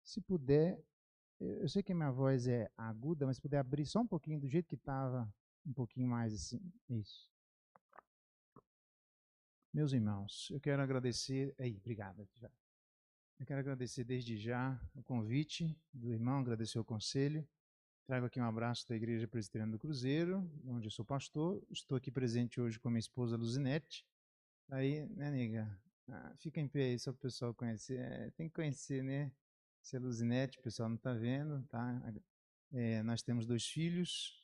Se puder, eu sei que a minha voz é aguda, mas se puder abrir só um pouquinho do jeito que estava, um pouquinho mais assim. Isso. Meus irmãos, eu quero agradecer. Aí, obrigado. Eu quero agradecer desde já o convite do irmão, agradecer o conselho. Trago aqui um abraço da Igreja Presbiteriana do Cruzeiro, onde eu sou pastor. Estou aqui presente hoje com minha esposa Luzinete. Aí, né, nega? Fica em pé aí, só para o pessoal conhecer. Tem que conhecer, né? Se é Luzinete, o pessoal não está vendo, tá? Nós temos 2 filhos,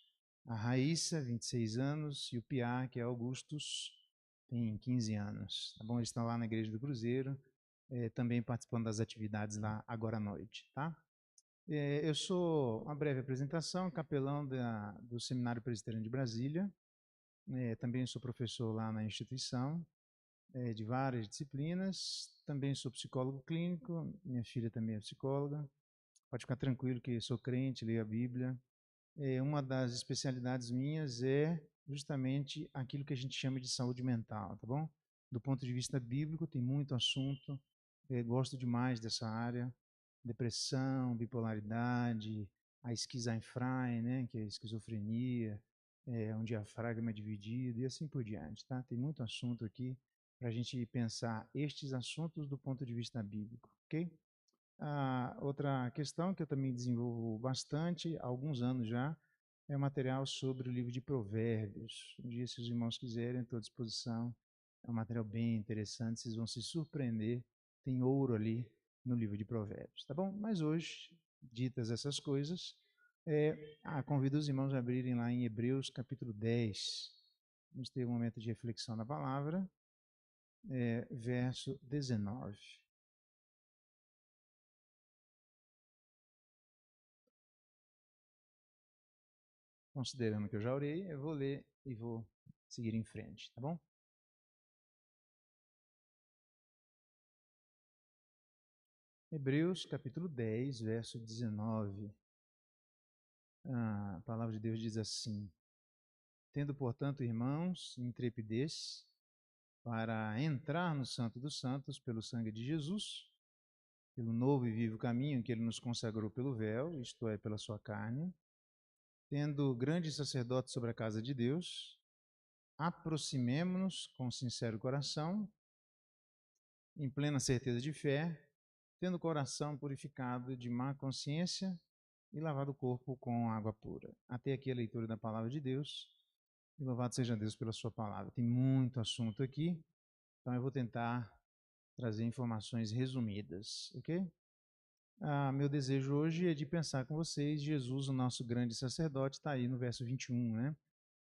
a Raíssa, 26 anos, e o Piá, que é Augustus, tem 15 anos. Tá bom? Eles estão lá na Igreja do Cruzeiro, também participando das atividades lá agora à noite, tá? Eu sou, uma breve apresentação, capelão do Seminário Presbiteriano de Brasília. Também sou professor lá na instituição, de várias disciplinas. Também sou psicólogo clínico, minha filha também é psicóloga. Pode ficar tranquilo que sou crente, leio a Bíblia. Uma das especialidades minhas é justamente aquilo que a gente chama de saúde mental, tá bom? Do ponto de vista bíblico, tem muito assunto, gosto demais dessa área. Depressão, bipolaridade, a Schizophrenia, né, que é a esquizofrenia, um diafragma dividido e assim por diante, tá? Tem muito assunto aqui para a gente pensar estes assuntos do ponto de vista bíblico, ok? Outra questão que eu também desenvolvo bastante, há alguns anos já, é o material sobre o livro de Provérbios. Um dia, se os irmãos quiserem, estou à disposição. É um material bem interessante, vocês vão se surpreender. Tem ouro ali no livro de Provérbios, tá bom? Mas hoje, ditas essas coisas, convido os irmãos a abrirem lá em Hebreus capítulo 10. Vamos ter um momento de reflexão na palavra, verso 19. Considerando que eu já orei, eu vou ler e vou seguir em frente, tá bom? Hebreus capítulo 10, verso 19. A palavra de Deus diz assim: Tendo, portanto, irmãos, intrepidez para entrar no Santo dos Santos pelo sangue de Jesus, pelo novo e vivo caminho que ele nos consagrou pelo véu, isto é, pela sua carne, tendo grande sacerdote sobre a casa de Deus, aproximemo-nos com sincero coração, em plena certeza de fé, tendo o coração purificado de má consciência e lavado o corpo com água pura. Até aqui a leitura da palavra de Deus. E louvado seja Deus pela sua palavra. Tem muito assunto aqui, então eu vou tentar trazer informações resumidas, ok? Meu desejo hoje é de pensar com vocês, Jesus, o nosso grande sacerdote, está aí no verso 21, né?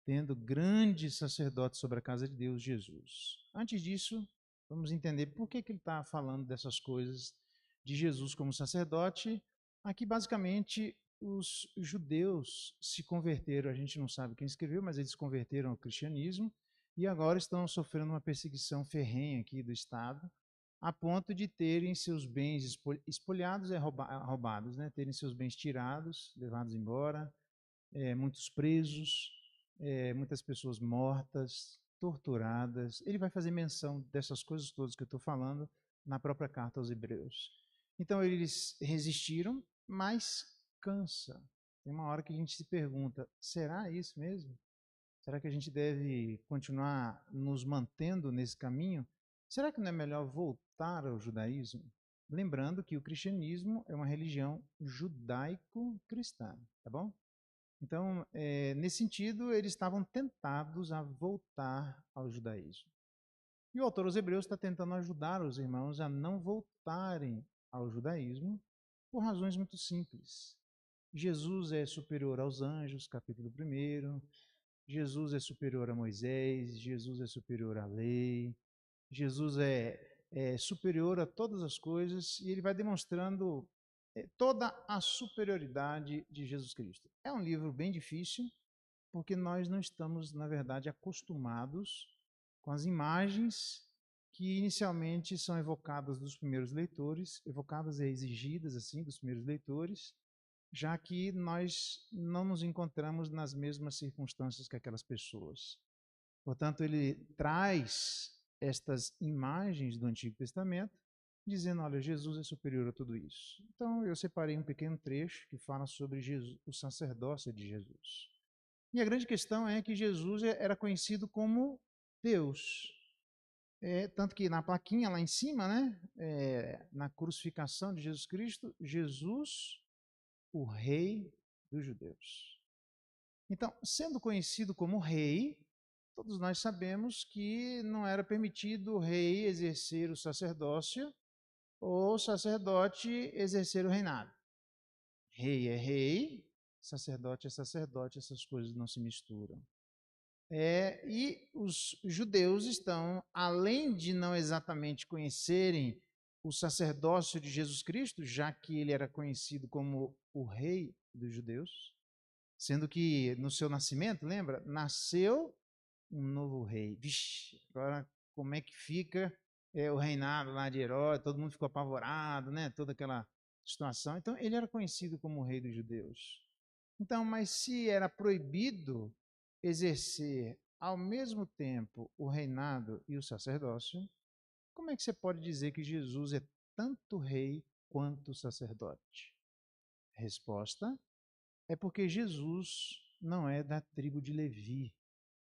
Tendo grande sacerdote sobre a casa de Deus, Jesus. Antes disso, vamos entender por que ele está falando dessas coisas de Jesus como sacerdote. Aqui, basicamente, os judeus se converteram, a gente não sabe quem escreveu, mas eles se converteram ao cristianismo e agora estão sofrendo uma perseguição ferrenha aqui do Estado, a ponto de terem seus bens espoliados, roubados, né? Terem seus bens tirados, levados embora, muitos presos, muitas pessoas mortas, torturadas. Ele vai fazer menção dessas coisas todas que eu estou falando na própria carta aos Hebreus. Então eles resistiram, mas cansa. Tem uma hora que a gente se pergunta, será isso mesmo? Será que a gente deve continuar nos mantendo nesse caminho? Será que não é melhor voltar ao judaísmo? Lembrando que o cristianismo é uma religião judaico-cristã, tá bom? Então, nesse sentido, eles estavam tentados a voltar ao judaísmo. E o autor aos Hebreus está tentando ajudar os irmãos a não voltarem ao judaísmo por razões muito simples. Jesus é superior aos anjos, capítulo 1. Jesus é superior a Moisés, Jesus é superior à lei, Jesus é superior a todas as coisas, e ele vai demonstrando toda a superioridade de Jesus Cristo. É um livro bem difícil, porque nós não estamos, na verdade, acostumados com as imagens que inicialmente são evocadas dos primeiros leitores, evocadas e exigidas assim dos primeiros leitores, já que nós não nos encontramos nas mesmas circunstâncias que aquelas pessoas. Portanto, ele traz estas imagens do Antigo Testamento dizendo, olha, Jesus é superior a tudo isso. Então, eu separei um pequeno trecho que fala sobre Jesus, o sacerdócio de Jesus. E a grande questão é que Jesus era conhecido como Deus. Tanto que na plaquinha lá em cima, né, na crucificação de Jesus Cristo, Jesus, o Rei dos Judeus. Então, sendo conhecido como Rei, todos nós sabemos que não era permitido o rei exercer o sacerdócio ou o sacerdote exercer o reinado. Rei é rei, sacerdote é sacerdote, essas coisas não se misturam. E os judeus estão, além de não exatamente conhecerem o sacerdócio de Jesus Cristo, já que ele era conhecido como o Rei dos Judeus, sendo que no seu nascimento, lembra? Nasceu um novo rei. Vixe, agora como é que fica o reinado lá de Herodes? Todo mundo ficou apavorado, né? Toda aquela situação. Então, ele era conhecido como o Rei dos Judeus. Então, mas se era proibido exercer ao mesmo tempo o reinado e o sacerdócio, como é que você pode dizer que Jesus é tanto rei quanto sacerdote? Resposta: é porque Jesus não é da tribo de Levi,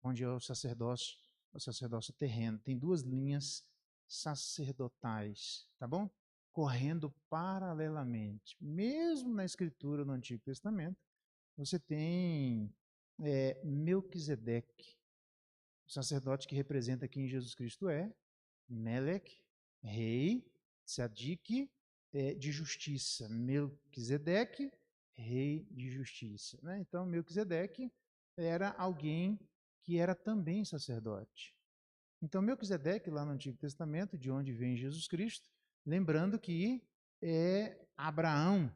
onde é o sacerdócio terreno. Tem duas linhas sacerdotais, tá bom? Correndo paralelamente. Mesmo na escritura do Antigo Testamento, você tem Melquisedeque, o sacerdote que representa quem Jesus Cristo é, Melech, rei, Tzadik, de justiça, Melquisedeque, rei de justiça. Né? Então, Melquisedeque era alguém que era também sacerdote. Então, Melquisedeque, lá no Antigo Testamento, de onde vem Jesus Cristo, lembrando que é Abraão,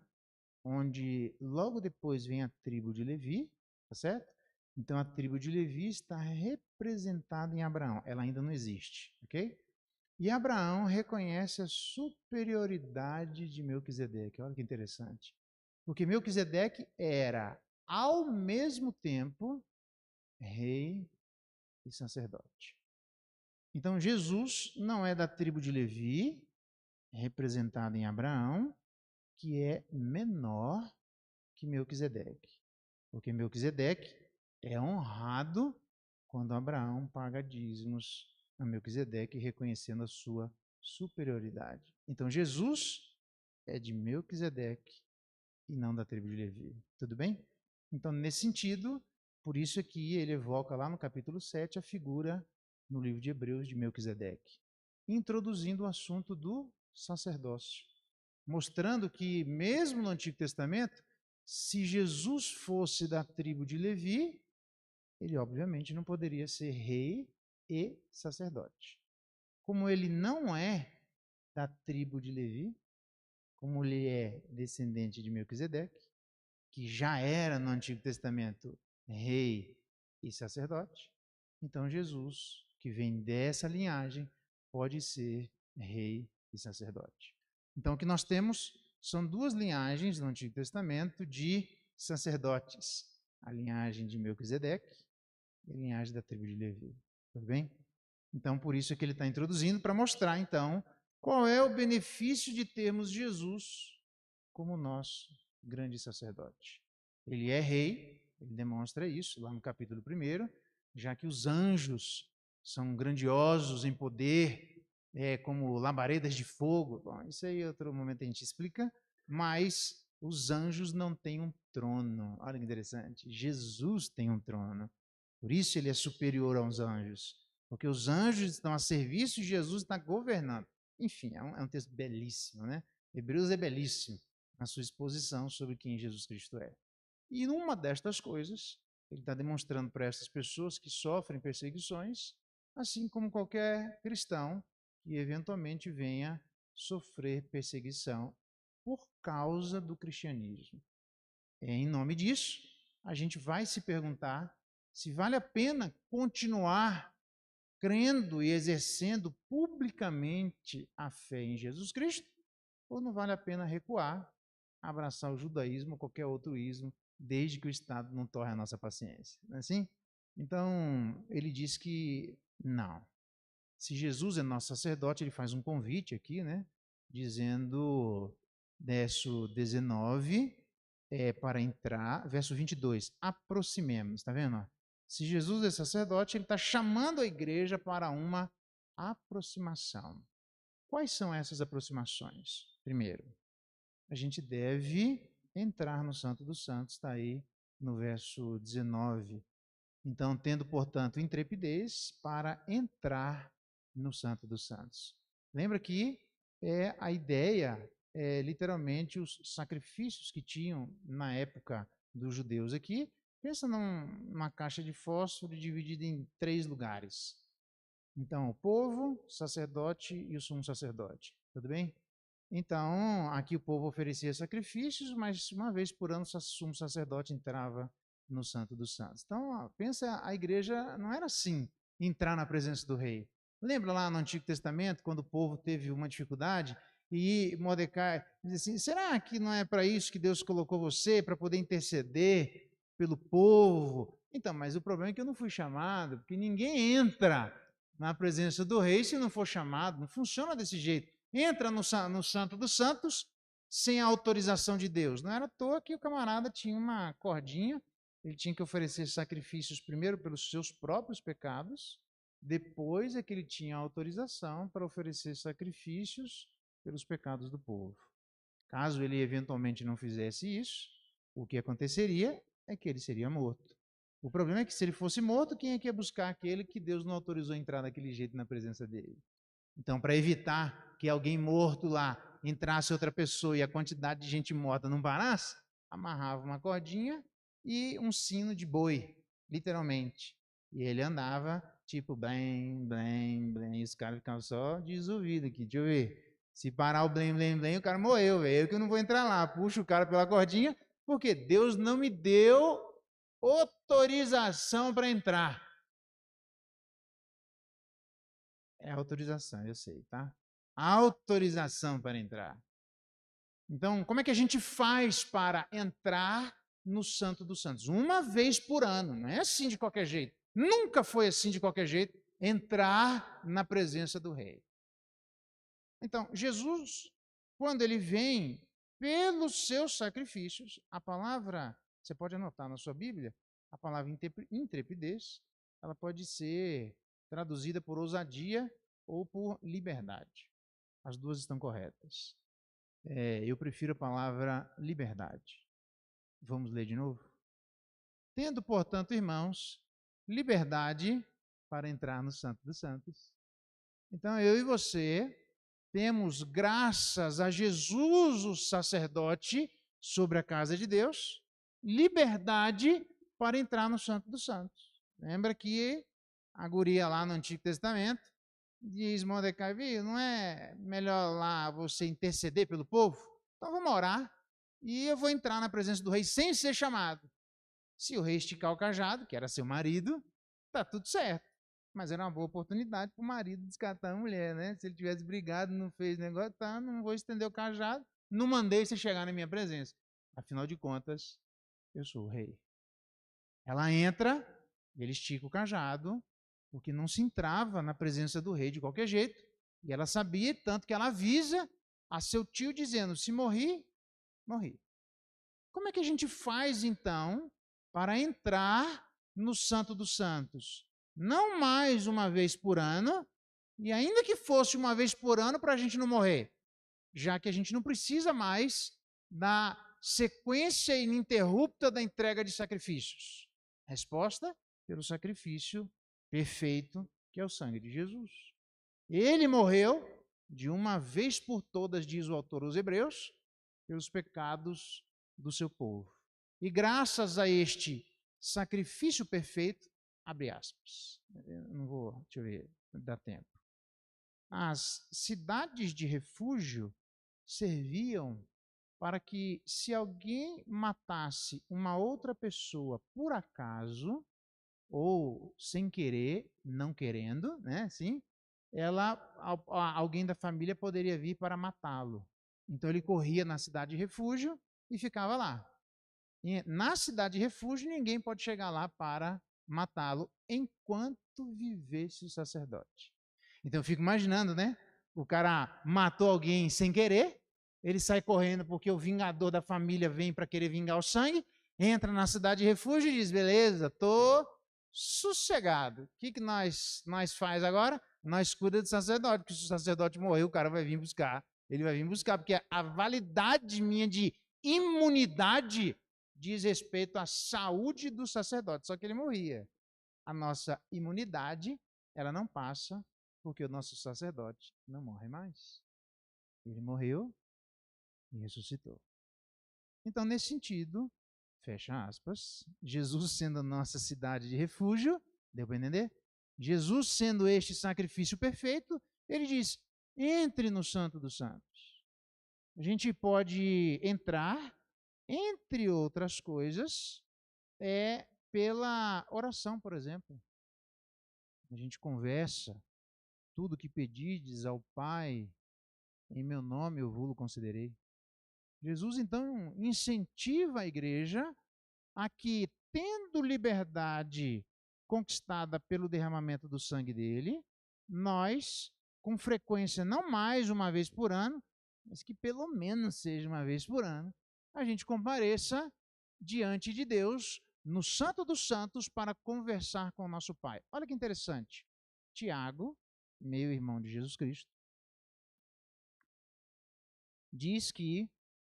onde logo depois vem a tribo de Levi, tá certo? Então, a tribo de Levi está representada em Abraão, ela ainda não existe, ok? E Abraão reconhece a superioridade de Melquisedeque. Olha que interessante. Porque Melquisedeque era, ao mesmo tempo, rei e sacerdote. Então, Jesus não é da tribo de Levi, representado em Abraão, que é menor que Melquisedeque. Porque Melquisedeque é honrado quando Abraão paga dízimos a Melquisedeque, reconhecendo a sua superioridade. Então, Jesus é de Melquisedeque e não da tribo de Levi. Tudo bem? Então, nesse sentido, por isso aqui ele evoca lá no capítulo 7 a figura no livro de Hebreus de Melquisedeque, introduzindo o assunto do sacerdócio, mostrando que mesmo no Antigo Testamento, se Jesus fosse da tribo de Levi, ele obviamente não poderia ser rei e sacerdote. Como ele não é da tribo de Levi, como ele é descendente de Melquisedeque, que já era no Antigo Testamento rei e sacerdote, então Jesus, que vem dessa linhagem, pode ser rei e sacerdote. Então o que nós temos são duas linhagens no Antigo Testamento de sacerdotes, a linhagem de Melquisedeque e a linhagem da tribo de Levi. Tudo bem? Então por isso é que ele está introduzindo para mostrar então qual é o benefício de termos Jesus como nosso grande sacerdote. Ele é rei, ele demonstra isso lá no capítulo 1, já que os anjos são grandiosos em poder, como labaredas de fogo. Bom, isso aí outro momento a gente explica, mas os anjos não têm um trono. Olha que interessante, Jesus tem um trono. Por isso ele é superior aos anjos, porque os anjos estão a serviço de Jesus, está governando. Enfim, é um texto belíssimo, né? Hebreus é belíssimo na sua exposição sobre quem Jesus Cristo é. E numa destas coisas, ele está demonstrando para essas pessoas que sofrem perseguições, assim como qualquer cristão que eventualmente venha sofrer perseguição por causa do cristianismo. Em nome disso, a gente vai se perguntar se vale a pena continuar crendo e exercendo publicamente a fé em Jesus Cristo, ou não vale a pena recuar, abraçar o judaísmo ou qualquer outro ismo, desde que o Estado não torre a nossa paciência. Não é assim? Então, ele diz que não. Se Jesus é nosso sacerdote, ele faz um convite aqui, né? dizendo, verso 19, para entrar, verso 22, aproximemos, está vendo? Se Jesus é sacerdote, ele está chamando a igreja para uma aproximação. Quais são essas aproximações? Primeiro, a gente deve entrar no Santo dos Santos, está aí no verso 19. Então, tendo, portanto, intrepidez para entrar no Santo dos Santos. Lembra que a ideia literalmente os sacrifícios que tinham na época dos judeus aqui. Pensa numa caixa de fósforo dividida em 3 lugares. Então, o povo, o sacerdote e o sumo sacerdote. Tudo bem? Então, aqui o povo oferecia sacrifícios, mas uma vez por ano o sumo sacerdote entrava no Santo dos Santos. Então, pensa, a igreja não era assim, entrar na presença do rei. Lembra lá no Antigo Testamento, quando o povo teve uma dificuldade, e Mordecai diz assim, será que não é para isso que Deus colocou você, para poder interceder pelo povo? Então, mas o problema é que eu não fui chamado, porque ninguém entra na presença do rei se não for chamado, não funciona desse jeito. Entra no Santo dos Santos sem a autorização de Deus. Não era à toa que o camarada tinha uma cordinha, ele tinha que oferecer sacrifícios primeiro pelos seus próprios pecados, depois é que ele tinha autorização para oferecer sacrifícios pelos pecados do povo. Caso ele eventualmente não fizesse isso, o que aconteceria é que ele seria morto. O problema é que se ele fosse morto, quem é que ia buscar aquele que Deus não autorizou a entrar daquele jeito na presença dele? Então, para evitar que alguém morto lá entrasse outra pessoa e a quantidade de gente morta não parasse, amarrava uma cordinha e um sino de boi, literalmente. E ele andava tipo blém, blém, blém, e os caras ficavam só desouvidos aqui. Deixa eu ver. Se parar o blém, blém, blém, o cara morreu, velho. Eu que não vou entrar lá. Puxa o cara pela cordinha, porque Deus não me deu autorização para entrar. É autorização, eu sei, tá? Autorização para entrar. Então, como é que a gente faz para entrar no Santo dos Santos? Uma vez por ano, não é assim de qualquer jeito. Nunca foi assim de qualquer jeito, entrar na presença do rei. Então, Jesus, quando ele vem pelos seus sacrifícios, a palavra, você pode anotar na sua Bíblia, a palavra intrepidez, ela pode ser traduzida por ousadia ou por liberdade. As duas estão corretas. Eu prefiro a palavra liberdade. Vamos ler de novo? Tendo, portanto, irmãos, liberdade para entrar no Santo dos Santos. Então, eu e você temos, graças a Jesus, o sacerdote, sobre a casa de Deus, liberdade para entrar no Santo dos Santos. Lembra que a guria lá no Antigo Testamento diz Mordecai, viu, não é melhor lá você interceder pelo povo? Então vamos orar e eu vou entrar na presença do rei sem ser chamado. Se o rei esticar o cajado, que era seu marido, tá tudo certo. Mas era uma boa oportunidade para o marido descartar a mulher, né? Se ele tivesse brigado, não fez negócio, tá, não vou estender o cajado, não mandei você chegar na minha presença. Afinal de contas, eu sou o rei. Ela entra, ele estica o cajado, porque não se entrava na presença do rei de qualquer jeito. E ela sabia, tanto que ela avisa a seu tio dizendo, se morri, morri. Como é que a gente faz, então, para entrar no Santo dos Santos? Não mais uma vez por ano, e ainda que fosse uma vez por ano para a gente não morrer, já que a gente não precisa mais da sequência ininterrupta da entrega de sacrifícios. Resposta: pelo sacrifício perfeito, que é o sangue de Jesus. Ele morreu de uma vez por todas, diz o autor aos Hebreus, pelos pecados do seu povo. E graças a este sacrifício perfeito, abre aspas, eu não vou, deixa eu ver, dá tempo. As cidades de refúgio serviam para que, se alguém matasse uma outra pessoa por acaso, ou sem querer, não querendo, né, assim, alguém da família poderia vir para matá-lo. Então ele corria na cidade de refúgio e ficava lá. E na cidade de refúgio, ninguém pode chegar lá para matá-lo enquanto vivesse o sacerdote. Então eu fico imaginando, né? O cara matou alguém sem querer, ele sai correndo porque o vingador da família vem para querer vingar o sangue, entra na cidade de refúgio e diz, beleza, estou sossegado. O que nós faz agora? Nós cuida do sacerdote, porque se o sacerdote morrer, o cara vai vir buscar. Ele vai vir buscar, porque a validade minha de imunidade diz respeito à saúde do sacerdote, só que ele morria. A nossa imunidade, ela não passa, porque o nosso sacerdote não morre mais. Ele morreu e ressuscitou. Então, nesse sentido, fecha aspas, Jesus sendo a nossa cidade de refúgio, deu para entender? Jesus sendo este sacrifício perfeito, ele diz, entre no Santo dos Santos. A gente pode entrar, entre outras coisas, pela oração, por exemplo. A gente conversa, tudo que pedides ao Pai, em meu nome eu vou-lo concederei. Jesus, então, incentiva a igreja a que, tendo liberdade conquistada pelo derramamento do sangue dele, nós, com frequência, não mais uma vez por ano, mas que pelo menos seja uma vez por ano, a gente compareça diante de Deus, no Santo dos Santos, para conversar com o nosso Pai. Olha que interessante. Tiago, meu irmão de Jesus Cristo, diz que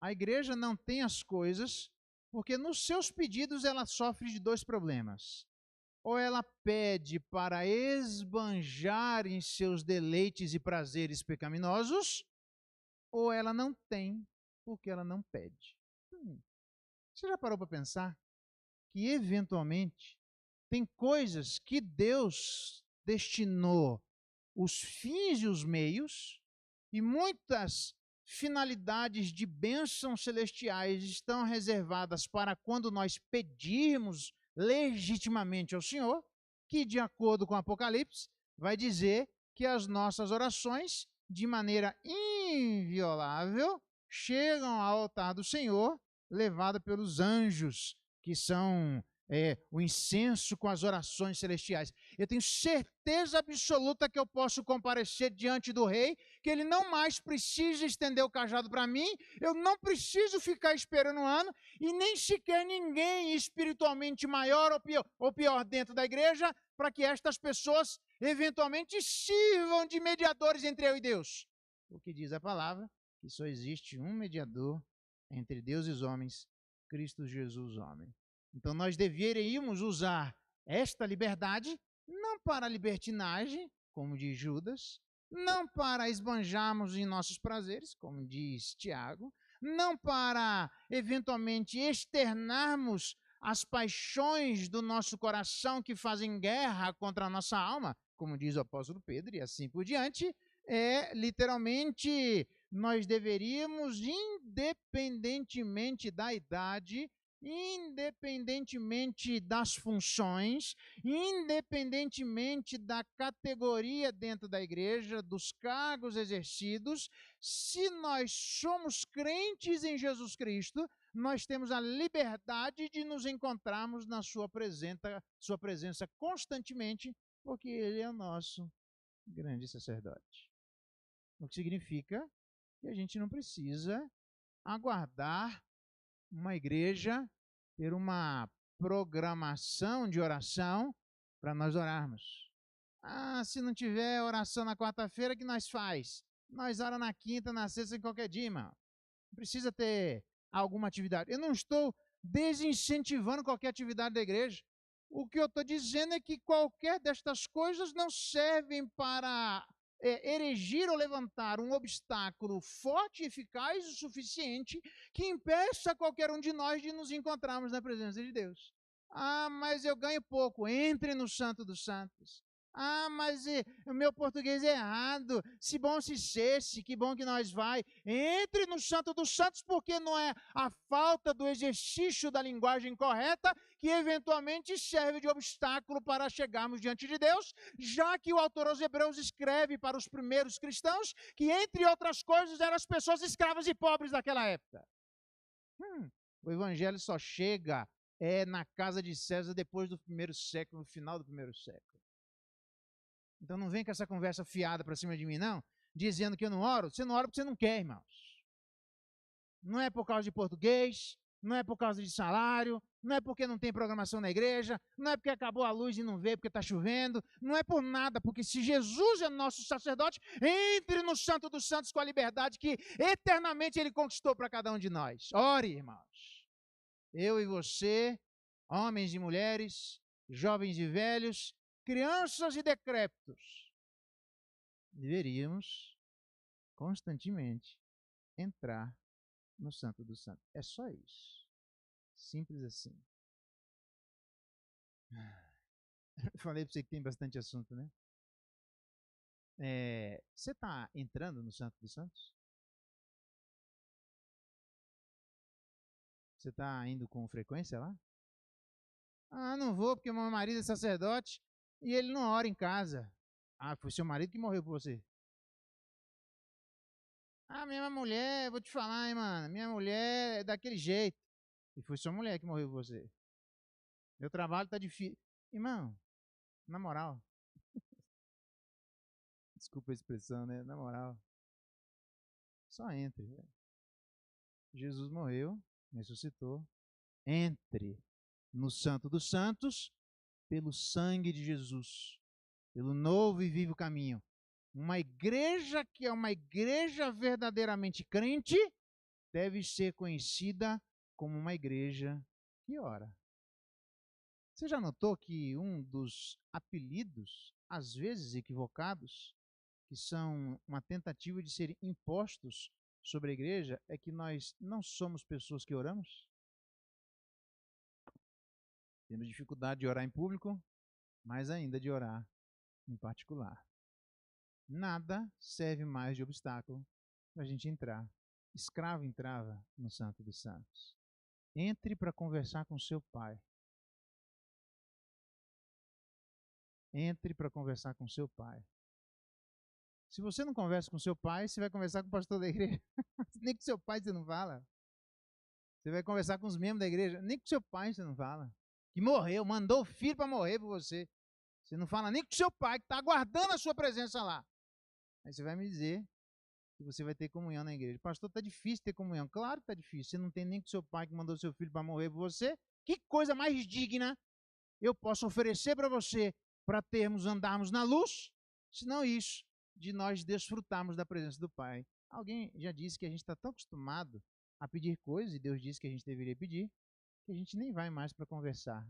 a igreja não tem as coisas porque nos seus pedidos ela sofre de dois problemas. Ou ela pede para esbanjar em seus deleites e prazeres pecaminosos, ou ela não tem porque ela não pede. Você já parou para pensar que, eventualmente, tem coisas que Deus destinou os fins e os meios, e muitas finalidades de bênçãos celestiais estão reservadas para quando nós pedirmos legitimamente ao Senhor, que, de acordo com o Apocalipse, vai dizer que as nossas orações, de maneira inviolável, chegam ao altar do Senhor, levado pelos anjos, que são o incenso com as orações celestiais. Eu tenho certeza absoluta que eu posso comparecer diante do rei, que ele não mais precisa estender o cajado para mim, eu não preciso ficar esperando um ano, e nem sequer ninguém espiritualmente maior ou pior dentro da igreja, para que estas pessoas eventualmente sirvam de mediadores entre eu e Deus. O que diz a palavra? Que só existe um mediador entre Deus e os homens, Cristo Jesus, homem. Então, nós deveríamos usar esta liberdade não para libertinagem, como diz Judas, não para esbanjarmos em nossos prazeres, como diz Tiago, não para, eventualmente, externarmos as paixões do nosso coração que fazem guerra contra a nossa alma, como diz o apóstolo Pedro, e assim por diante, literalmente, nós deveríamos, independentemente da idade, independentemente das funções, independentemente da categoria dentro da igreja, dos cargos exercidos, se nós somos crentes em Jesus Cristo, nós temos a liberdade de nos encontrarmos na sua presença constantemente, porque Ele é o nosso grande sacerdote. O que significa que a gente não precisa aguardar uma igreja ter uma programação de oração para nós orarmos. Se não tiver oração na quarta-feira, o que nós faz? Nós oramos na quinta, na sexta, em qualquer dia, irmão. Não precisa ter alguma atividade. Eu não estou desincentivando qualquer atividade da igreja. O que eu estou dizendo é que qualquer destas coisas não servem para erigir ou levantar um obstáculo forte e eficaz o suficiente que impeça qualquer um de nós de nos encontrarmos na presença de Deus. Mas eu ganho pouco. Entre no Santo dos Santos. Mas o meu português é errado. Se bom se cesse, que bom que nós vai. Entre no Santo dos Santos, porque não é a falta do exercício da linguagem correta que eventualmente serve de obstáculo para chegarmos diante de Deus, já que o autor aos Hebreus escreve para os primeiros cristãos que, entre outras coisas, eram as pessoas escravas e pobres daquela época. O evangelho só chega na casa de César depois do primeiro século, no final do primeiro século. Então não vem com essa conversa fiada para cima de mim, não, dizendo que eu não oro, você não ora porque você não quer, irmãos. Não é por causa de português, não é por causa de salário, não é porque não tem programação na igreja, não é porque acabou a luz e não vê porque está chovendo, não é por nada, porque se Jesus é nosso sacerdote, entre no Santo dos Santos com a liberdade que eternamente Ele conquistou para cada um de nós. Ore, irmãos. Eu e você, homens e mulheres, jovens e velhos, crianças e decrépitos, deveríamos constantemente entrar no Santo dos Santos. É só isso. Simples assim. Falei para você que tem bastante assunto, né? Você está entrando no Santo dos Santos? Você está indo com frequência lá? Ah, não vou porque meu marido é sacerdote e ele não ora em casa. Ah, foi seu marido que morreu por você. Ah, minha mulher, vou te falar, hein, mano. Minha mulher é daquele jeito. E foi sua mulher que morreu por você. Meu trabalho tá difícil. Irmão, na moral. Desculpa a expressão, né? Na moral. Só entre. Jesus morreu, ressuscitou. Entre no Santo dos Santos pelo sangue de Jesus, pelo novo e vivo caminho. Uma igreja que é uma igreja verdadeiramente crente deve ser conhecida como uma igreja que ora. Você já notou que um dos apelidos, às vezes equivocados, que são uma tentativa de serem impostos sobre a igreja, é que nós não somos pessoas que oramos? Temos dificuldade de orar em público, mais ainda de orar em particular. Nada serve mais de obstáculo para a gente entrar. Escravo entrava no Santo dos Santos. Entre para conversar com seu pai. Entre para conversar com seu pai. Se você não conversa com seu pai, você vai conversar com o pastor da igreja. Nem com seu pai você não fala. Você vai conversar com os membros da igreja. Nem com seu pai você não fala. Que morreu, mandou o filho para morrer por você. Você não fala nem com seu pai, que está aguardando a sua presença lá. Aí você vai me dizer que você vai ter comunhão na igreja. Pastor, está difícil ter comunhão. Claro que está difícil. Você não tem nem com seu pai que mandou seu filho para morrer por você. Que coisa mais digna eu posso oferecer para você para andarmos na luz, senão isso, de nós desfrutarmos da presença do Pai. Alguém já disse que a gente está tão acostumado a pedir coisas, e Deus disse que a gente deveria pedir, que a gente nem vai mais para conversar.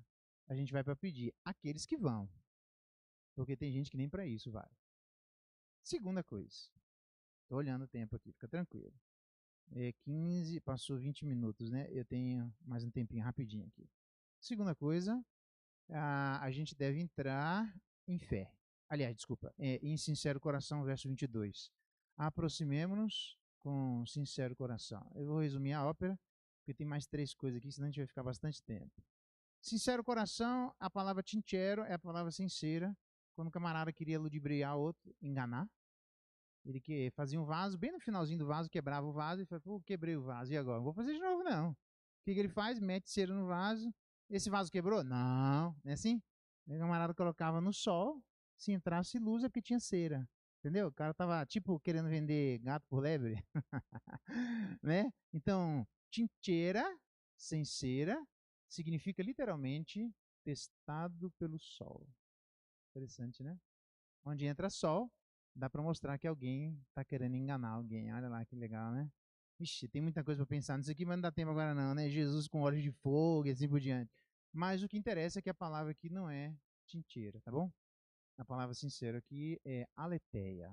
A gente vai para pedir. Aqueles que vão. Porque tem gente que nem para isso vai. Segunda coisa. Estou olhando o tempo aqui, fica tranquilo. 15, passou 20 minutos, né? Eu tenho mais um tempinho rapidinho aqui. Segunda coisa, a gente deve entrar em fé. Aliás, desculpa, em sincero coração, verso 22. Aproximemo-nos com sincero coração. Eu vou resumir a ópera, porque tem mais 3 coisas aqui, senão a gente vai ficar bastante tempo. Sincero coração, a palavra tinchero é a palavra sincera. Quando o camarada queria ludibriar outro, enganar, ele que fazia um vaso, bem no finalzinho do vaso, quebrava o vaso e falava, pô, quebrei o vaso, e agora? Não vou fazer de novo, não. O que ele faz? Mete cera no vaso. Esse vaso quebrou? Não, não é assim? O camarada colocava no sol, se entrasse luz é porque tinha cera. Entendeu? O cara tava, tipo, querendo vender gato por lebre. Né? Então, tincheira, sem cera, significa literalmente testado pelo sol. Interessante, né? Onde entra sol, dá para mostrar que alguém está querendo enganar alguém. Olha lá que legal, né? Ixi, tem muita coisa para pensar nisso aqui, mas não dá tempo agora não, né? Jesus com olhos de fogo e assim por diante. Mas o que interessa é que a palavra aqui não é tinteira, tá bom? A palavra sincera aqui é aletheia.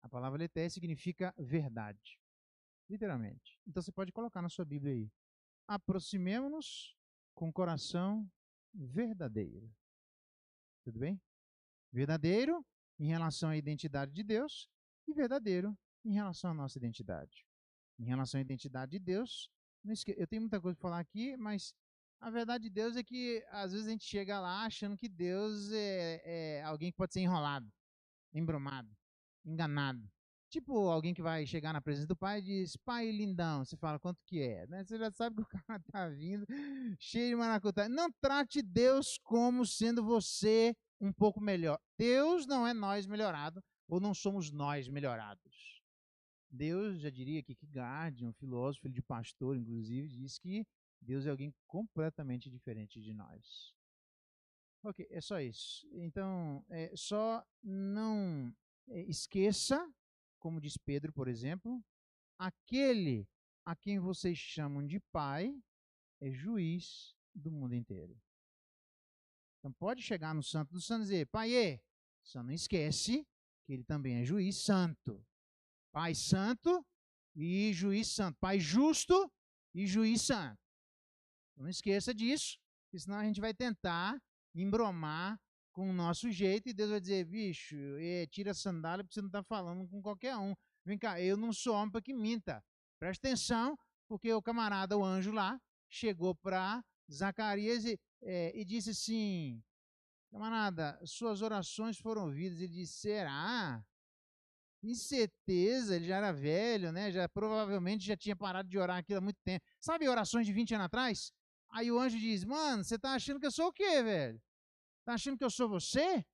A palavra aletheia significa verdade, literalmente. Então você pode colocar na sua Bíblia aí. Aproximemo-nos com coração verdadeiro. Tudo bem? Verdadeiro em relação à identidade de Deus e verdadeiro em relação à nossa identidade. Em relação à identidade de Deus, eu tenho muita coisa para falar aqui, mas a verdade de Deus é que às vezes a gente chega lá achando que Deus é alguém que pode ser enrolado, embromado, enganado. Tipo alguém que vai chegar na presença do pai e diz, pai lindão, você fala quanto que é, né? Você já sabe que o cara tá vindo cheio de maracutaia. Não trate Deus como sendo você um pouco melhor. Deus não é nós melhorado. Ou não somos nós melhorados? Deus, já diria que Kierkegaard, um filósofo, filho de pastor, inclusive, diz que Deus é alguém completamente diferente de nós. Ok, é só isso. Então, só não esqueça, como diz Pedro, por exemplo, aquele a quem vocês chamam de pai é juiz do mundo inteiro. Então pode chegar no Santo dos Santos e dizer, pai, só não esquece que ele também é juiz santo. Pai santo e juiz santo. Pai justo e juiz santo. Não esqueça disso, porque senão a gente vai tentar embromar com o nosso jeito e Deus vai dizer, bicho, tira a sandália porque você não está falando com qualquer um. Vem cá, eu não sou homem para que minta. Presta atenção, porque o camarada, o anjo lá, chegou para Zacarias e disse assim, camarada, suas orações foram ouvidas. Ele disse, será? Com certeza, ele já era velho, né? Já provavelmente já tinha parado de orar aquilo há muito tempo. Sabe orações de 20 anos atrás? Aí o anjo diz, mano, você tá achando que eu sou o quê, velho? Tá achando que eu sou você?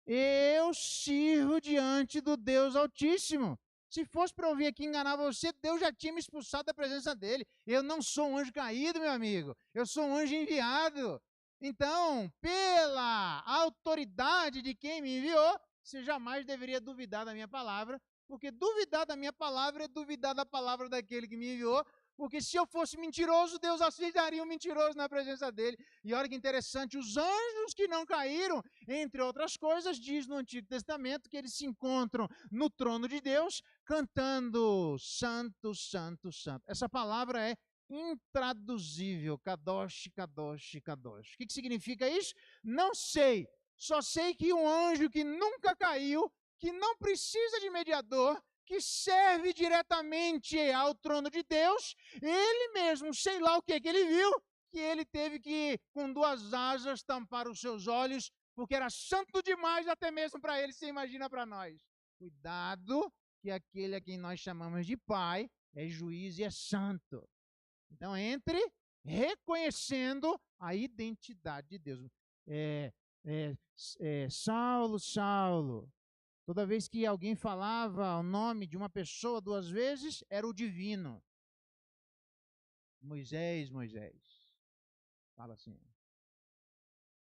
Eu sirvo diante do Deus Altíssimo. Se fosse para eu vir aqui enganar você, Deus já tinha me expulsado da presença dele. Eu não sou um anjo caído, meu amigo. Eu sou um anjo enviado. Então, pela autoridade de quem me enviou, você jamais deveria duvidar da minha palavra, porque duvidar da minha palavra é duvidar da palavra daquele que me enviou, porque se eu fosse mentiroso, Deus aceitaria um mentiroso na presença dele. E olha que interessante, os anjos que não caíram, entre outras coisas, diz no Antigo Testamento que eles se encontram no trono de Deus, cantando Santo, Santo, Santo. Essa palavra é intraduzível, Kadosh, Kadosh, Kadosh. O que significa isso? Não sei, só sei que um anjo que nunca caiu, que não precisa de mediador, que serve diretamente ao trono de Deus, ele mesmo, sei lá o que ele viu, que ele teve que, com 2 asas, tampar os seus olhos, porque era santo demais até mesmo para ele, você imagina para nós. Cuidado, que aquele a quem nós chamamos de pai é juiz e é santo. Então, entre reconhecendo a identidade de Deus. Saulo, Saulo. Toda vez que alguém falava o nome de uma pessoa 2 vezes, era o divino. Moisés, Moisés. Fala assim.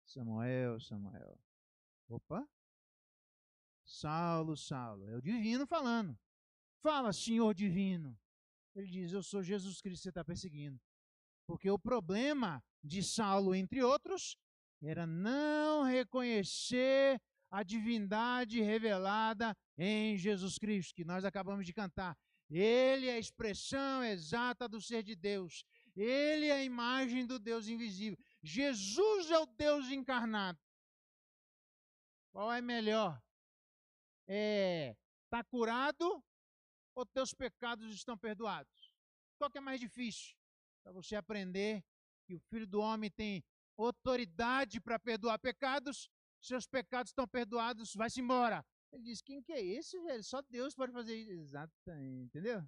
Samuel, Samuel. Opa. Saulo, Saulo. É o divino falando. Fala, Senhor divino. Ele diz, eu sou Jesus Cristo que você está perseguindo. Porque o problema de Saulo, entre outros, era não reconhecer a divindade revelada em Jesus Cristo, que nós acabamos de cantar. Ele é a expressão exata do ser de Deus. Ele é a imagem do Deus invisível. Jesus é o Deus encarnado. Qual é melhor? Tá curado ou teus pecados estão perdoados? Qual que é mais difícil? Para você aprender que o Filho do Homem tem autoridade para perdoar pecados, seus pecados estão perdoados, vai-se embora. Ele diz, quem que é esse, velho? Só Deus pode fazer isso. Exatamente, entendeu?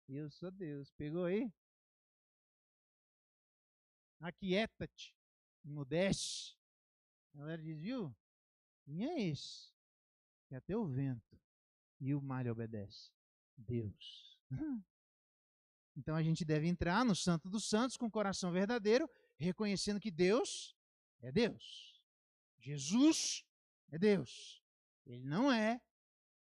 Eu sou Deus. Pegou aí? Aquieta-te, emudece. A galera diz, viu? Quem é esse? Que até o vento e o mar lhe obedece. Deus. Então a gente deve entrar no Santo dos Santos com o coração verdadeiro, reconhecendo que Deus é Deus. Jesus é Deus. Ele não é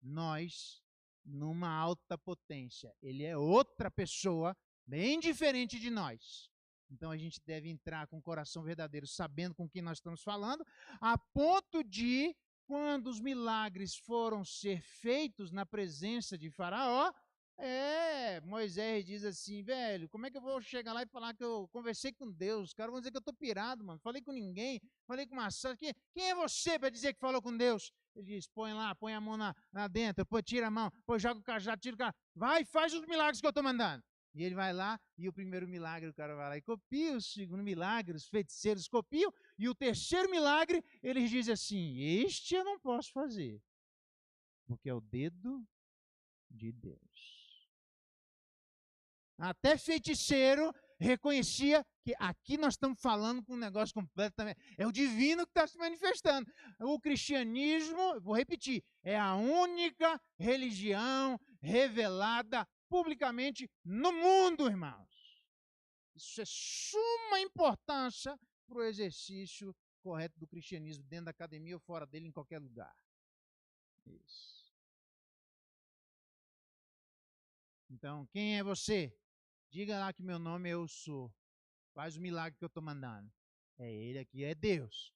nós numa alta potência. Ele é outra pessoa bem diferente de nós. Então a gente deve entrar com o coração verdadeiro, sabendo com quem nós estamos falando, a ponto de, quando os milagres foram ser feitos na presença de Faraó, Moisés diz assim, velho, como é que eu vou chegar lá e falar que eu conversei com Deus? Os caras vão dizer que eu tô pirado, mano. Falei com ninguém, falei com uma sala. Quem é você para dizer que falou com Deus? Ele diz, põe lá, põe a mão lá dentro, tira a mão, joga o cajado, tira o cajado. Vai, faz os milagres que eu tô mandando. E ele vai lá, e o primeiro milagre o cara vai lá e copia, o segundo milagre, os feiticeiros copiam, e o terceiro milagre, eles dizem assim, este eu não posso fazer, porque é o dedo de Deus. Até feiticeiro reconhecia que aqui nós estamos falando com um negócio completamente... É o divino que está se manifestando. O cristianismo, vou repetir, é a única religião revelada publicamente no mundo, irmãos. Isso é suma importância para o exercício correto do cristianismo, dentro da academia ou fora dele, em qualquer lugar. Isso. Então, quem é você? Diga lá que meu nome eu sou. Faz o milagre que eu estou mandando. É ele aqui, é Deus.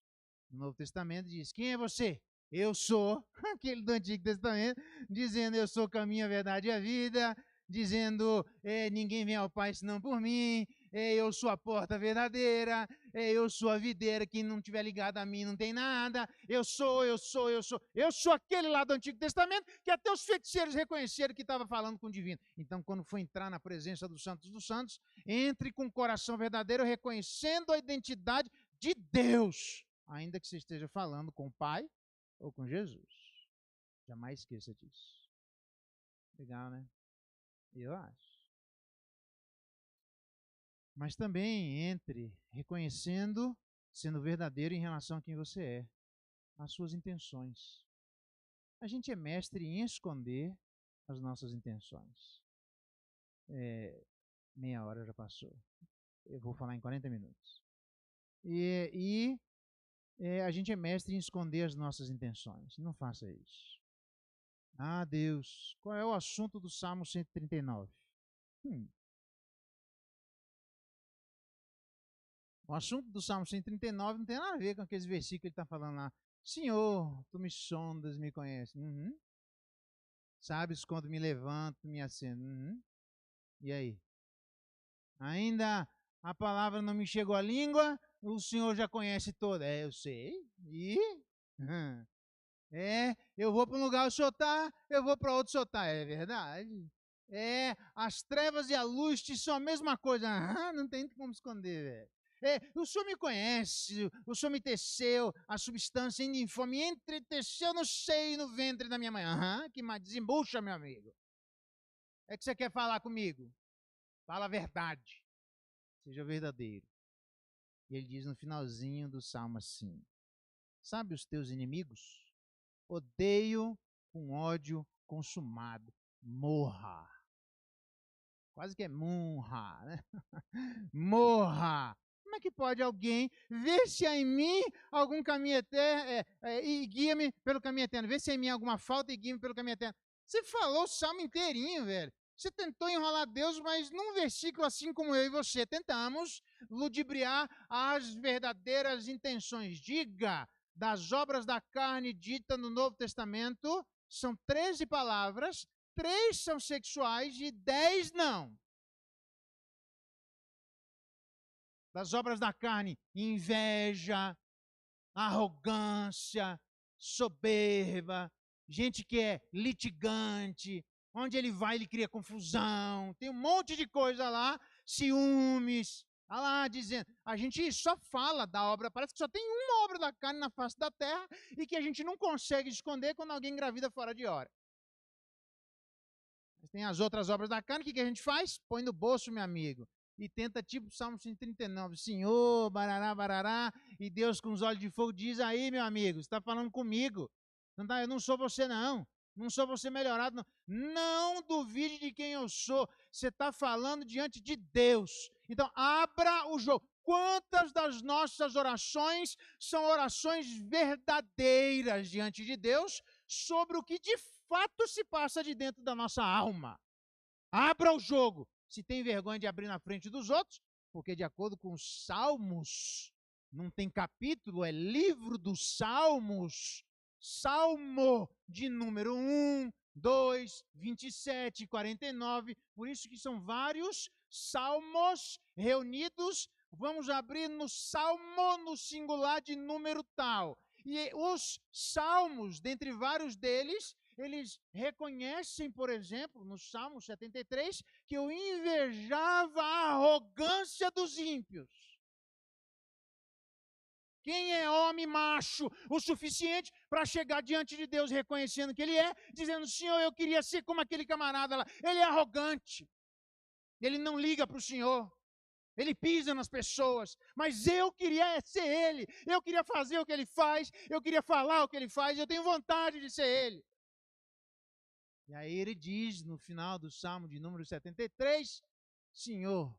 No Novo Testamento diz, quem é você? Eu sou, aquele do Antigo Testamento, dizendo eu sou o caminho, a verdade e a vida, dizendo ninguém vem ao Pai senão por mim, eu sou a porta verdadeira, eu sou a videira, quem não estiver ligado a mim não tem nada, eu sou aquele lá do Antigo Testamento que até os feiticeiros reconheceram que estava falando com o divino. Então, quando for entrar na presença dos santos, entre com o coração verdadeiro, reconhecendo a identidade de Deus, ainda que você esteja falando com o Pai ou com Jesus. Jamais esqueça disso. Legal, né? Eu acho. Mas também entre reconhecendo, sendo verdadeiro em relação a quem você é, as suas intenções. A gente é mestre em esconder as nossas intenções. Meia hora já passou. Eu vou falar em 40 minutos. A gente é mestre em esconder as nossas intenções. Não faça isso. Ah, Deus, qual é o assunto do Salmo 139? O assunto do Salmo 139 não tem nada a ver com aqueles versículos que ele está falando lá. Senhor, tu me sondas, me conheces. Sabes quando me levanto, me acendo. E aí? Ainda a palavra não me chegou à língua, o Senhor já conhece toda. Eu sei. E? Eu vou para um lugar, o Senhor está, eu vou para outro, o Senhor está. É verdade. As trevas e a luz são a mesma coisa. Não tem como esconder, velho. O Senhor me conhece, o Senhor me teceu, a substância ainda informe, me entreteceu no seio e no ventre da minha mãe. Que mais desembucha, meu amigo. É que você quer falar comigo? Fala a verdade. Seja verdadeiro. E ele diz no finalzinho do Salmo assim: sabe os teus inimigos? Odeio com ódio consumado. Morra. Quase que é morra, né? Morra. Como é que pode alguém ver se há em mim algum caminho eterno e guia-me pelo caminho eterno? Ver se há em mim alguma falta e guia-me pelo caminho eterno. Você falou o salmo inteirinho, velho. Você tentou enrolar Deus, mas num versículo assim como eu e você tentamos ludibriar as verdadeiras intenções. Diga, das obras da carne dita no Novo Testamento, são 13 palavras, 3 são sexuais e 10 não. Das obras da carne, inveja, arrogância, soberba, gente que é litigante, onde ele vai ele cria confusão, tem um monte de coisa lá, ciúmes, olha lá dizendo, a gente só fala da obra, parece que só tem uma obra da carne na face da terra e que a gente não consegue esconder quando alguém engravida fora de hora. Mas tem as outras obras da carne, o que a gente faz? Põe no bolso, meu amigo. E tenta tipo Salmo 139, Senhor, barará, barará, e Deus com os olhos de fogo diz aí, meu amigo, você está falando comigo, eu não sou você não sou você melhorado, não duvide de quem eu sou, você está falando diante de Deus, então abra o jogo. Quantas das nossas orações são orações verdadeiras diante de Deus sobre o que de fato se passa de dentro da nossa alma? Abra o jogo. Se tem vergonha de abrir na frente dos outros, porque de acordo com os Salmos, não tem capítulo, é livro dos Salmos, Salmo de número 1, 2, 27, 49, por isso que são vários Salmos reunidos, vamos abrir no Salmo no singular de número tal. E os Salmos, dentre vários deles, eles reconhecem, por exemplo, no Salmo 73, que eu invejava a arrogância dos ímpios. Quem é homem macho o suficiente para chegar diante de Deus reconhecendo que ele é, dizendo, Senhor, eu queria ser como aquele camarada lá. Ele é arrogante. Ele não liga para o Senhor. Ele pisa nas pessoas, mas eu queria ser ele, eu queria fazer o que ele faz, eu queria falar o que ele faz, eu tenho vontade de ser ele. E aí ele diz no final do Salmo de número 73, Senhor,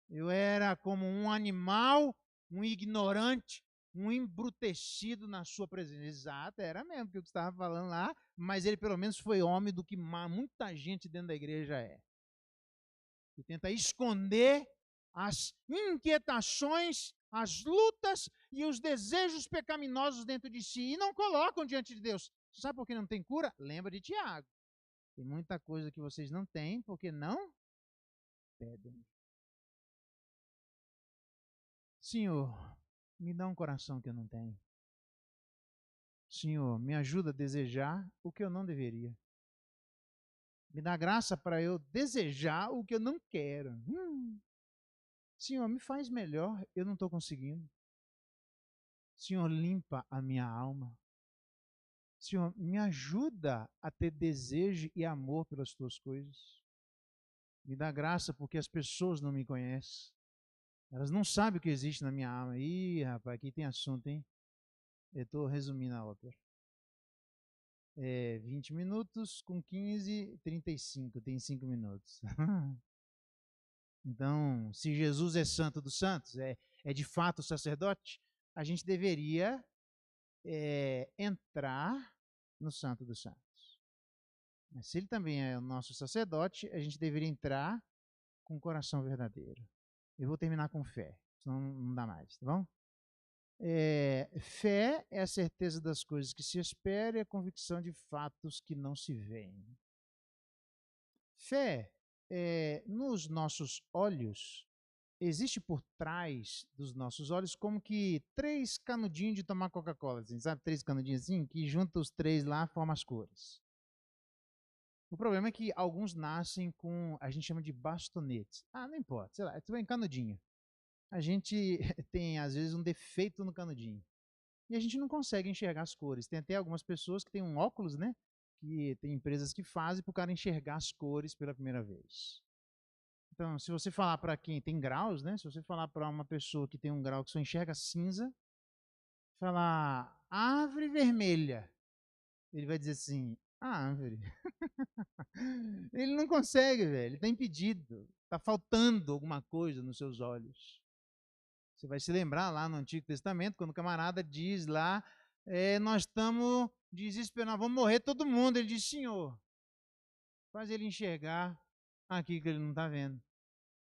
eu era como um animal, um ignorante, um embrutecido na sua presença. Exato, era mesmo que eu estava falando lá, mas ele pelo menos foi homem do que muita gente dentro da igreja é. E tenta esconder as inquietações, as lutas e os desejos pecaminosos dentro de si e não colocam diante de Deus. Sabe por que não tem cura? Lembra de Tiago. Tem muita coisa que vocês não têm porque não pedem. Senhor, me dá um coração que eu não tenho. Senhor, me ajuda a desejar o que eu não deveria. Me dá graça para eu desejar o que eu não quero. Senhor, me faz melhor, eu não estou conseguindo. Senhor, limpa a minha alma. Senhor, me ajuda a ter desejo e amor pelas tuas coisas. Me dá graça porque as pessoas não me conhecem. Elas não sabem o que existe na minha alma. Ih, rapaz, aqui tem assunto, hein? Eu estou resumindo a ópera. 20 minutos com 15, 35. Tem 5 minutos. Então, se Jesus é santo dos santos, é de fato o sacerdote, a gente deveria entrar no santo dos santos. Mas se ele também é o nosso sacerdote, a gente deveria entrar com o coração verdadeiro. Eu vou terminar com fé, senão não dá mais, tá bom? Fé é a certeza das coisas que se espera e a convicção de fatos que não se veem. Fé, nos nossos olhos, existe por trás dos nossos olhos como que 3 canudinhos de tomar Coca-Cola, assim, sabe? 3 canudinhos assim, que junta os 3 lá, forma as cores. O problema é que alguns nascem com, a gente chama de bastonetes. Não importa, sei lá, é em canudinho. A gente tem, às vezes, um defeito no canudinho. E a gente não consegue enxergar as cores. Tem até algumas pessoas que têm um óculos, né? Que tem empresas que fazem para o cara enxergar as cores pela primeira vez. Então, se você falar para quem tem graus, né? Se você falar para uma pessoa que tem um grau que só enxerga cinza, falar árvore vermelha, ele vai dizer assim, árvore. Ele não consegue, velho. Ele está impedido. Está faltando alguma coisa nos seus olhos. Você vai se lembrar lá no Antigo Testamento, quando o camarada diz lá, nós estamos desesperados, vamos morrer todo mundo. Ele diz, Senhor, faz ele enxergar aquilo que ele não está vendo.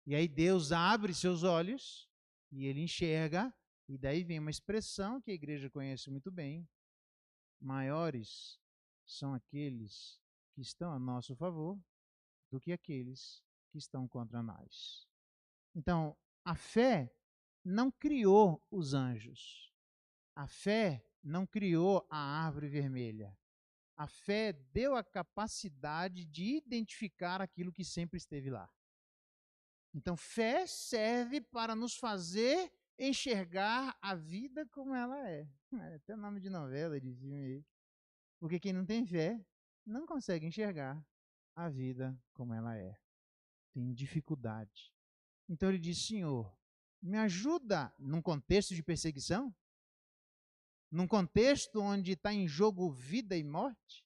E aí Deus abre seus olhos e ele enxerga, e daí vem uma expressão que a igreja conhece muito bem. Maiores são aqueles que estão a nosso favor do que aqueles que estão contra nós. Então, a fé não criou os anjos. A fé não criou a árvore vermelha. A fé deu a capacidade de identificar aquilo que sempre esteve lá. Então, fé serve para nos fazer enxergar a vida como ela é. Até nome de novela, de filme aí. Porque quem não tem fé não consegue enxergar a vida como ela é. Tem dificuldade. Então ele diz, Senhor, me ajuda num contexto de perseguição? Num contexto onde está em jogo vida e morte?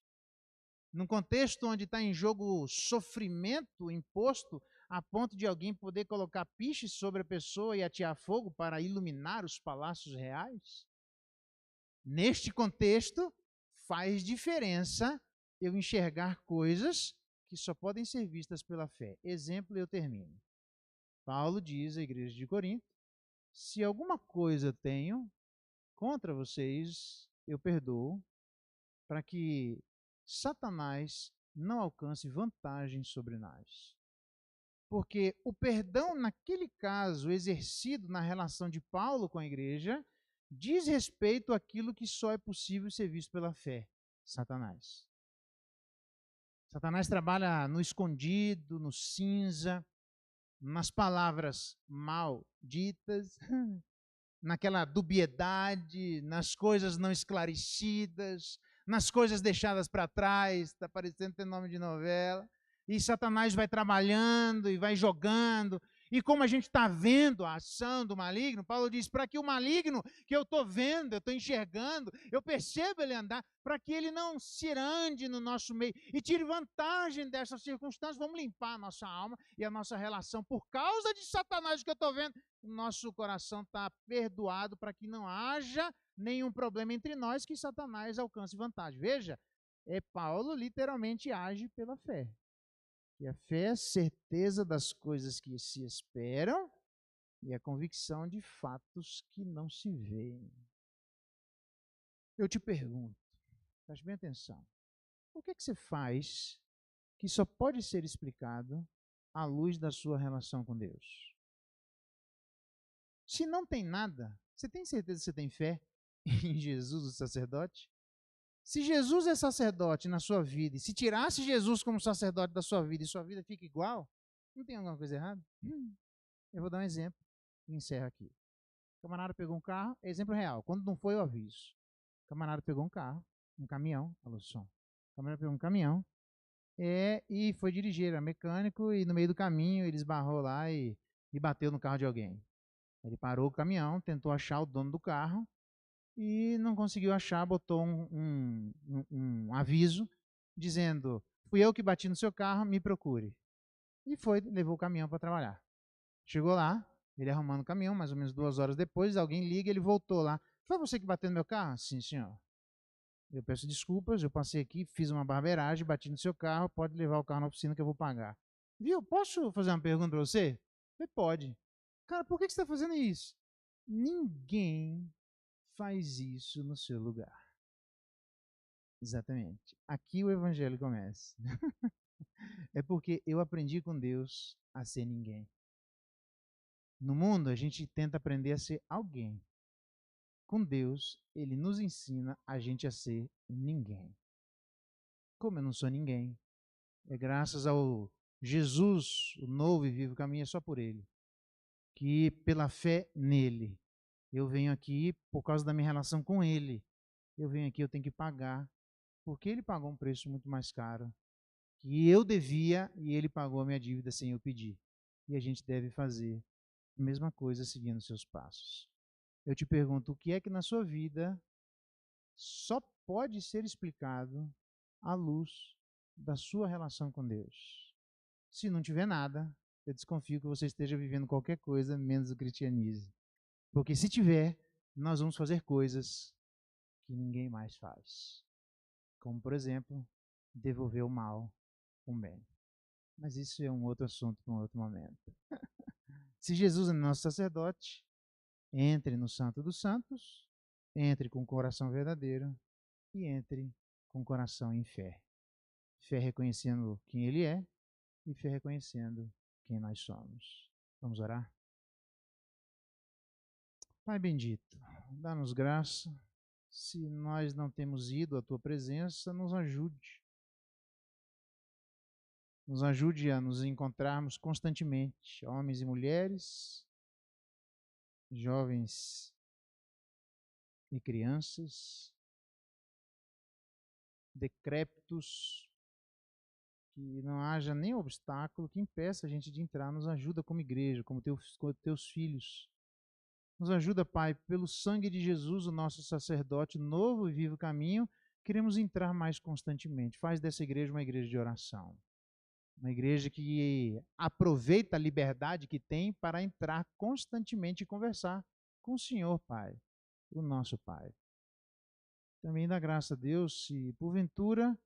Num contexto onde está em jogo sofrimento imposto a ponto de alguém poder colocar piches sobre a pessoa e atear fogo para iluminar os palácios reais? Neste contexto, faz diferença eu enxergar coisas que só podem ser vistas pela fé. Exemplo, eu termino. Paulo diz à igreja de Corinto, se alguma coisa tenho contra vocês, eu perdoo, para que Satanás não alcance vantagem sobre nós. Porque o perdão, naquele caso, exercido na relação de Paulo com a igreja, diz respeito àquilo que só é possível ser visto pela fé, Satanás. Satanás trabalha no escondido, no cinza, nas palavras mal ditas, naquela dubiedade, nas coisas não esclarecidas, nas coisas deixadas para trás, está parecendo ter nome de novela. E Satanás vai trabalhando e vai jogando, E como a gente está vendo a ação do maligno, Paulo diz, para que o maligno que eu estou vendo, eu estou enxergando, eu percebo ele andar, para que ele não se ande no nosso meio e tire vantagem dessas circunstâncias, vamos limpar a nossa alma e a nossa relação. Por causa de Satanás que eu estou vendo, nosso coração está perdoado para que não haja nenhum problema entre nós que Satanás alcance vantagem. Veja, Paulo literalmente age pela fé. E a fé é a certeza das coisas que se esperam e a convicção de fatos que não se veem. Eu te pergunto, preste bem atenção, o que você faz que só pode ser explicado à luz da sua relação com Deus? Se não tem nada, você tem certeza que você tem fé em Jesus, o sacerdote? Se Jesus é sacerdote na sua vida, e se tirasse Jesus como sacerdote da sua vida e sua vida fica igual, não tem alguma coisa errada? Eu vou dar um exemplo e encerro aqui. O camarada pegou um carro, exemplo real, quando não foi eu aviso. O camarada pegou um carro, um caminhão, alô som. O camarada pegou um caminhão e foi dirigir, era mecânico, e no meio do caminho ele esbarrou lá e bateu no carro de alguém. Ele parou o caminhão, tentou achar o dono do carro, e não conseguiu achar, botou um aviso dizendo, fui eu que bati no seu carro, me procure. E foi, levou o caminhão para trabalhar. Chegou lá, ele arrumando o caminhão, mais ou menos 2 horas depois, alguém liga, ele voltou lá. Foi você que bateu no meu carro? Sim, senhor. Eu peço desculpas, eu passei aqui, fiz uma barbeiragem, bati no seu carro, pode levar o carro na oficina que eu vou pagar. Viu? Posso fazer uma pergunta para você? Você pode. Cara, por que você está fazendo isso? Ninguém faz isso no seu lugar. Exatamente. Aqui o evangelho começa. É porque eu aprendi com Deus a ser ninguém. No mundo, a gente tenta aprender a ser alguém. Com Deus, Ele nos ensina a gente a ser ninguém. Como eu não sou ninguém, é graças ao Jesus, o novo e vivo caminho, é só por Ele. Que pela fé nele, eu venho aqui por causa da minha relação com Ele. Eu venho aqui, eu tenho que pagar, porque Ele pagou um preço muito mais caro que eu devia e Ele pagou a minha dívida sem eu pedir. E a gente deve fazer a mesma coisa seguindo seus passos. Eu te pergunto, o que é que na sua vida só pode ser explicado à luz da sua relação com Deus? Se não tiver nada, eu desconfio que você esteja vivendo qualquer coisa menos o cristianismo. Porque se tiver, nós vamos fazer coisas que ninguém mais faz. Como, por exemplo, devolver o mal com o bem. Mas isso é um outro assunto para um outro momento. Se Jesus é nosso sacerdote, entre no Santo dos Santos, entre com o coração verdadeiro e entre com o coração em fé. Fé reconhecendo quem Ele é e fé reconhecendo quem nós somos. Vamos orar? Pai bendito, dá-nos graça. Se nós não temos ido à Tua presença, nos ajude. Nos ajude a nos encontrarmos constantemente, homens e mulheres, jovens e crianças, decrépitos, que não haja nenhum obstáculo que impeça a gente de entrar. Nos ajuda como igreja, como teus filhos. Nos ajuda, Pai, pelo sangue de Jesus, o nosso sacerdote, novo e vivo caminho, queremos entrar mais constantemente. Faz dessa igreja uma igreja de oração. Uma igreja que aproveita a liberdade que tem para entrar constantemente e conversar com o Senhor, Pai, o nosso Pai. Também dá graça a Deus se, porventura,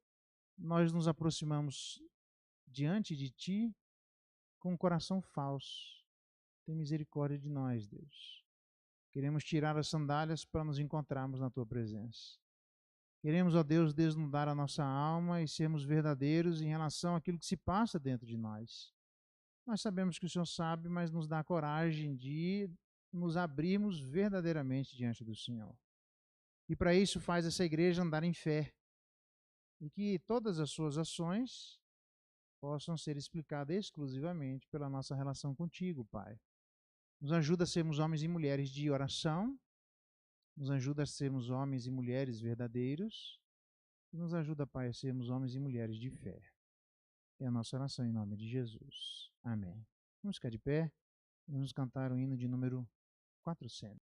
nós nos aproximamos diante de Ti com um coração falso. Tem misericórdia de nós, Deus. Queremos tirar as sandálias para nos encontrarmos na Tua presença. Queremos, ó Deus, desnudar a nossa alma e sermos verdadeiros em relação àquilo que se passa dentro de nós. Nós sabemos que o Senhor sabe, mas nos dá coragem de nos abrirmos verdadeiramente diante do Senhor. E para isso faz essa igreja andar em fé. E que todas as suas ações possam ser explicadas exclusivamente pela nossa relação contigo, Pai. Nos ajuda a sermos homens e mulheres de oração, nos ajuda a sermos homens e mulheres verdadeiros, e nos ajuda, Pai, a sermos homens e mulheres de fé. É a nossa oração em nome de Jesus. Amém. Vamos ficar de pé. Vamos cantar o hino de número 400.